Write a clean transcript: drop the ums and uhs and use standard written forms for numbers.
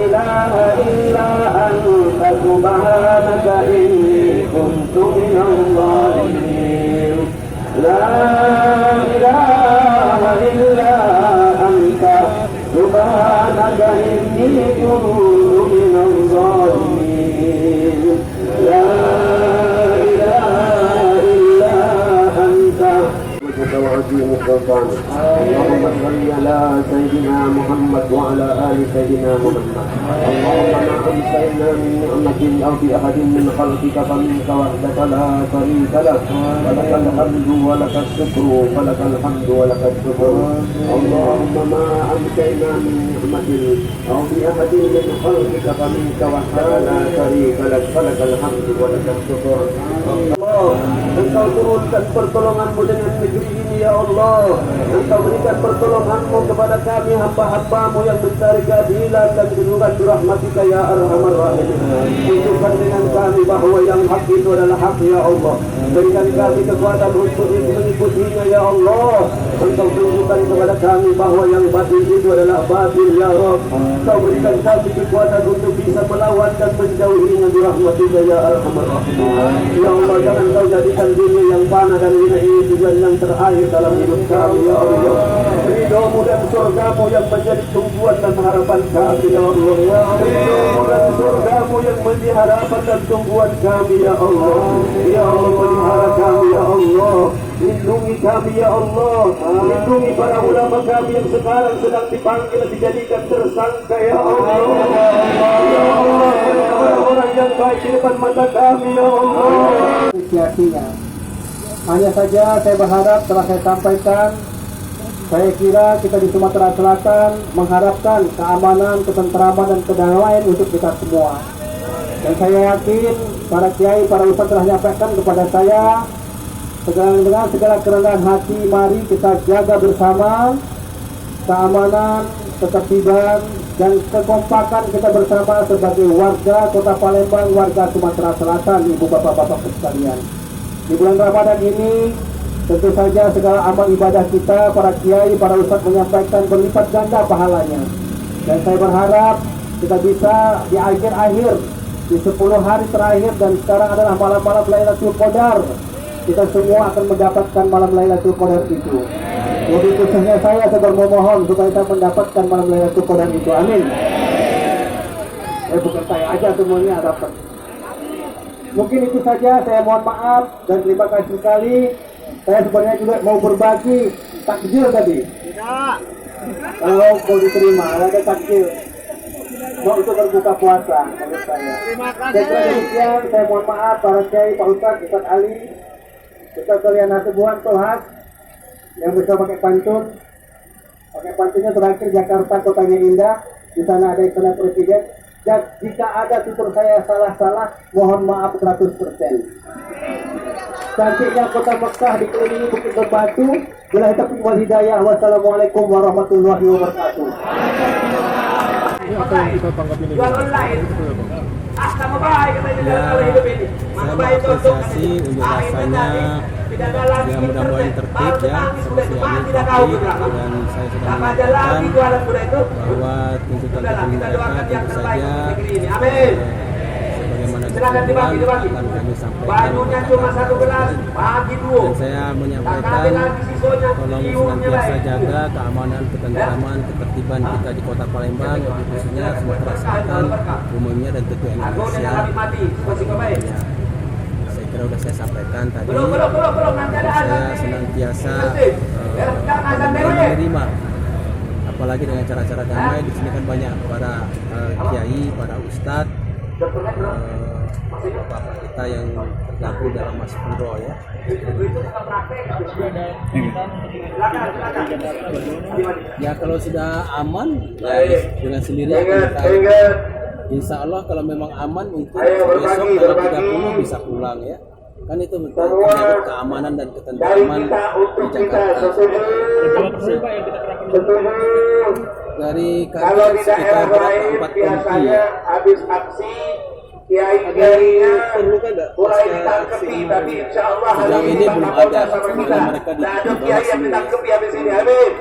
إله إلا أنت سبحانك إني كنت من الظالمين لا إله إلا أنت سبحانك إني كنت من الظالمين لا إله إلا أنت وعظيم سلطانك اللهم صل على سيدنا محمد وعلى آل سيدنا محمد اللهم ما أمسينا من نعمة أو بأحد من خلقك فمنك وحدك لا شريك لك ولك الحمد ولك الشكر ولك الحمد ولك الشكر اللهم ما أمسينا من نعمة أو بأحد من خلقك فمنك وحدك لا شريك لك ولك الحمد ولك الشكر Engkau turunkan pertolonganmu dengan negeri ini ya Allah. Engkau berikan pertolonganmu kepada kami hamba-hambamu yang mencari keadilan dan kejujuran rahmatika ya arhamar rahimin. Tunjukkan dengan kami bahwa yang hak itu adalah hak ya Allah. Berikan kami kekuatan untuk mengikutinya ya Allah. Engkau tunjukkan kepada kami bahwa yang batil itu adalah batil ya Rabb. Engkau berikan kami kekuatan untuk bisa melawan dan menjauhinya di rahmatika ya arhamar rahimin. Ya Allah, jangan Kau jadikan dunia yang fana dan ini tujuan yang terakhir dalam hidup kami ya Allah. Ridhomu dan surgamu yang menjadi tumpuan dan harapan kami ya Allah. Ridhomu dan surgamu yang menjadi harapan dan tumpuan kami ya Allah. Ya Allah, pelihara kami ya Allah. Lindungi kami ya Allah. Lindungi para ulama kami yang sekarang sedang dipanggil dijadikan tersangka ya Allah. Ya Allah, orang-orang yang baik di depan mata kami ya Allah. Sia-sia. Hanya saja saya berharap telah saya sampaikan, saya kira kita di Sumatera Selatan mengharapkan keamanan, ketentraman dan kedamaian untuk kita semua. Dan saya yakin para kiai, para ustaz telah menyampaikan kepada saya dengan segala kerendahan hati, mari kita jaga bersama keamanan, ketertiban dan kekompakan kita bersama sebagai warga Kota Palembang, warga Sumatera Selatan, ibu bapak-bapak sekalian. Di bulan Ramadan ini tentu saja segala amal ibadah kita, para kiai, para ustadz menyampaikan berlipat ganda pahalanya. Dan saya berharap kita bisa di akhir-akhir, di 10 hari terakhir dan sekarang adalah malam-malam Lailatul Qadar, kita semua akan mendapatkan malam Lailatul Qadar itu. Lebih khususnya saya bermohon supaya kita mendapatkan malam Lailatul Qadar itu. Amin. Bukan saya aja, semuanya dapat. Mungkin itu saja, saya mohon maaf dan terima kasih sekali. Saya sebenarnya juga mau berbagi takjil tadi. Tidak. Kalau mau diterima, ada takjil. Mau itu berbuka puasa menurut saya. Terima kasih. Demikian, saya mohon maaf para kiai, Pak Ustadz, Ustadz Ali, Ustadz kalian Nasibuan Tohas yang bisa pakai pantun. Pakai pantunnya terakhir Jakarta kotanya indah. Di sana ada istana presiden. Dan jika ada tutur saya salah-salah, mohon maaf 100%. Cantiknya kota Mekah dikelilingi bukit berbatu. Billahi taufiq wal hidayah. Wassalamualaikum warahmatullahi wabarakatuh. Ini apa yang kita tanggapi ini? Jual online. Sama baik katanya dalam hidup ini. Saya mengapresiasi unjuk rasanya yang mudah-mudahan tertib ya, seperti yang tertib, dan saya sudah mengatakan bahwa tuntutan mereka tentu saja sebagaimana ketentuan akan kami sampaikan. Dan saya menyampaikan tolong senantiasa jaga keamanan, ketentraman, ketertiban kita di Kota Palembang, khususnya Sumatera Selatan umumnya dan tentu Indonesia. Saya kira sudah saya sampaikan tadi. Saya senantiasa menerima, apalagi dengan cara-cara damai. Di sini kan banyak para kiai, para ustadz, bapak kita yang tergabung dalam Mas Puro ya. Ya kalau sudah aman ya dengan sendirinya kita, insya Allah kalau memang aman mungkin besok tanggal 30 bisa pulang ya. Kan itu menyangkut keamanan dan ketentraman di Jakarta. Dari kami sekitar 4 kompi ya. Kiai-kiainya mulai ditangkepi, tapi insya Allah sejauh ini belum ada. Mereka ditangkepi habis ini. Amin.